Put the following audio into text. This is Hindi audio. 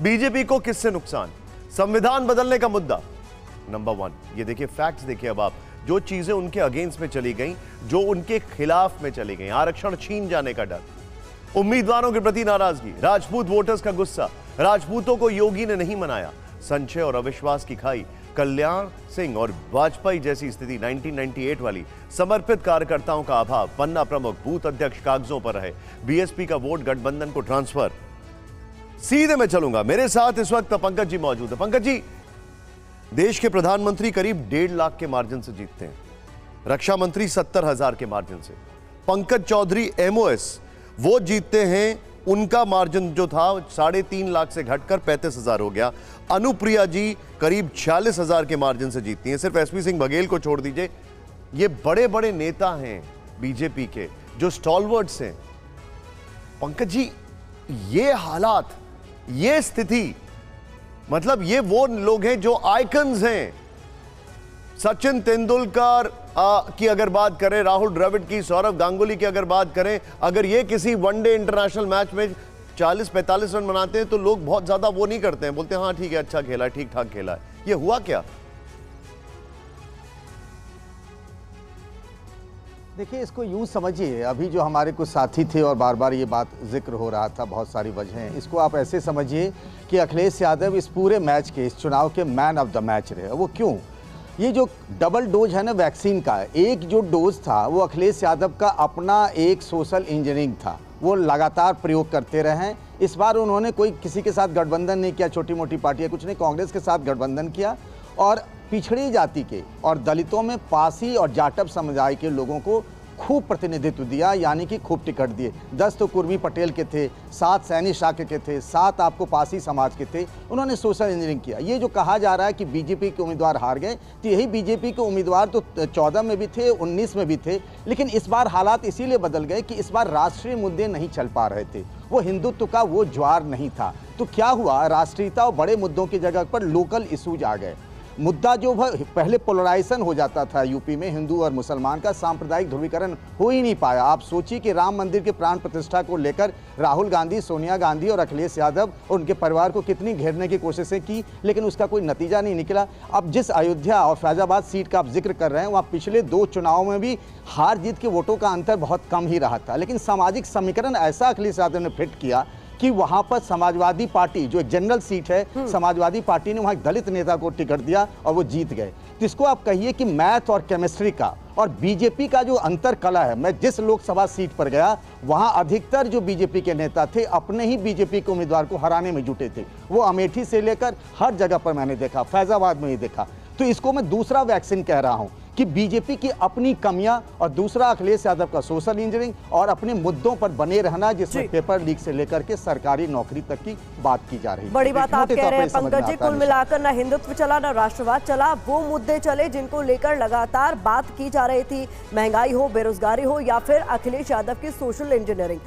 बीजेपी को किससे नुकसान? संविधान बदलने का मुद्दा नंबर 1। ये देखिए फैक्ट्स देखिए अब आप, जो चीजें उनके अगेंस्ट में चली गई, जो उनके खिलाफ में चली गई, आरक्षण छीन जाने का डर, उम्मीदवारों के प्रति नाराजगी, राजपूत वोटर्स का गुस्सा, राजपूतों को योगी ने नहीं मनाया, संशय और अविश्वास की खाई, कल्याण सिंह और वाजपेयी जैसी स्थिति 1998 वाली, समर्पित कार्यकर्ताओं का अभाव, पन्ना प्रमुख, बूथ अध्यक्ष कागजों पर रहे, बीएसपी का वोट गठबंधन को ट्रांसफर। सीधे मैं चलूंगा, मेरे साथ इस वक्त पंकज जी मौजूद है। पंकज जी, देश के प्रधानमंत्री करीब 1.5 लाख के मार्जिन से जीतते हैं, रक्षा मंत्री 70,000 के मार्जिन से, पंकज चौधरी एमओएस वो जीतते हैं, उनका मार्जिन जो था 3.5 लाख से घटकर 35,000 हो गया। अनुप्रिया जी करीब 46,000 के मार्जिन से जीतती हैं। सिर्फ एसपी सिंह बघेल को छोड़ दीजिए, ये बड़े बड़े नेता हैं बीजेपी के जो स्टॉलवर्ड्स हैं। पंकज जी, ये हालात, ये स्थिति, मतलब ये वो लोग हैं जो आइकन्स हैं। सचिन तेंदुलकर की अगर बात करें, राहुल द्रविड़ की, सौरव गांगुली की अगर बात करें, अगर ये किसी वनडे इंटरनेशनल मैच में 40-45 रन बनाते हैं तो लोग बहुत ज्यादा वो नहीं करते हैं, बोलते हैं हाँ ठीक है, अच्छा खेला है, ठीक ठाक खेला है। ये हुआ क्या? देखिए, इसको यूं समझिए, अभी जो हमारे कुछ साथी थे और बार बार ये बात जिक्र हो रहा था, बहुत सारी वजह हैं, इसको आप ऐसे समझिए कि अखिलेश यादव इस पूरे मैच के, इस चुनाव के मैन ऑफ द मैच रहे। वो क्यों? ये जो डबल डोज है ना वैक्सीन का, एक जो डोज था वो अखिलेश यादव का अपना एक सोशल इंजीनियरिंग था, वो लगातार प्रयोग करते रहे हैं। इस बार उन्होंने कोई किसी के साथ गठबंधन नहीं किया, छोटी मोटी पार्टियां कुछ नहीं, कांग्रेस के साथ गठबंधन किया और पिछड़ी जाति के और दलितों में पासी और जाटव समुदाय के लोगों को खूब प्रतिनिधित्व दिया, यानी कि खूब टिकट दिए। 10 तो कुर्मी पटेल के थे, 7 सैनी शाक्य के थे, 7 आपको पासी समाज के थे। उन्होंने सोशल इंजीनियरिंग किया। ये जो कहा जा रहा है कि बीजेपी के उम्मीदवार हार गए, तो यही बीजेपी के उम्मीदवार तो 14 में भी थे, 19 में भी थे, लेकिन इस बार हालात इसीलिए बदल गए कि इस बार राष्ट्रीय मुद्दे नहीं चल पा रहे थे, वो हिंदुत्व का वो ज्वार नहीं था। तो क्या हुआ, राष्ट्रीयता और बड़े मुद्दों की जगह पर लोकल इशूज आ गए। मुद्दा जो पहले पोलराइजेशन हो जाता था यूपी में, हिंदू और मुसलमान का सांप्रदायिक ध्रुवीकरण हो ही नहीं पाया। आप सोचिए कि राम मंदिर के प्राण प्रतिष्ठा को लेकर राहुल गांधी, सोनिया गांधी और अखिलेश यादव और उनके परिवार को कितनी घेरने की कोशिशें की, लेकिन उसका कोई नतीजा नहीं निकला। अब जिस अयोध्या और फैजाबाद सीट का आप जिक्र कर रहे हैं, वहाँ पिछले 2 चुनावों में भी हार जीत के वोटों का अंतर बहुत कम ही रहा था, लेकिन सामाजिक समीकरण ऐसा अखिलेश यादव ने फिट किया कि वहां पर समाजवादी पार्टी, जो एक जनरल सीट है, समाजवादी पार्टी ने वहां एक दलित नेता को टिकट दिया और वो जीत गए। तो इसको आप कहिए कि मैथ और केमिस्ट्री का और बीजेपी का जो अंतर कला है। मैं जिस लोकसभा सीट पर गया, वहां अधिकतर जो बीजेपी के नेता थे अपने ही बीजेपी के उम्मीदवार को हराने में जुटे थे। वो अमेठी से लेकर हर जगह पर मैंने देखा, फैजाबाद में ही देखा। तो इसको मैं दूसरा वैक्सीन कह रहा हूं कि बीजेपी की अपनी कमियां और दूसरा अखिलेश यादव का सोशल इंजीनियरिंग और अपने मुद्दों पर बने रहना, जिसमें पेपर लीक से लेकर के सरकारी नौकरी तक की बात की जा रही है। बड़ी बात आप कह रहे हैं पंकज जी, कुल मिलाकर ना हिंदुत्व चला ना राष्ट्रवाद चला, वो मुद्दे चले जिनको लेकर लगातार बात की जा रही थी, महंगाई हो, बेरोजगारी हो या फिर अखिलेश यादव की सोशल इंजीनियरिंग।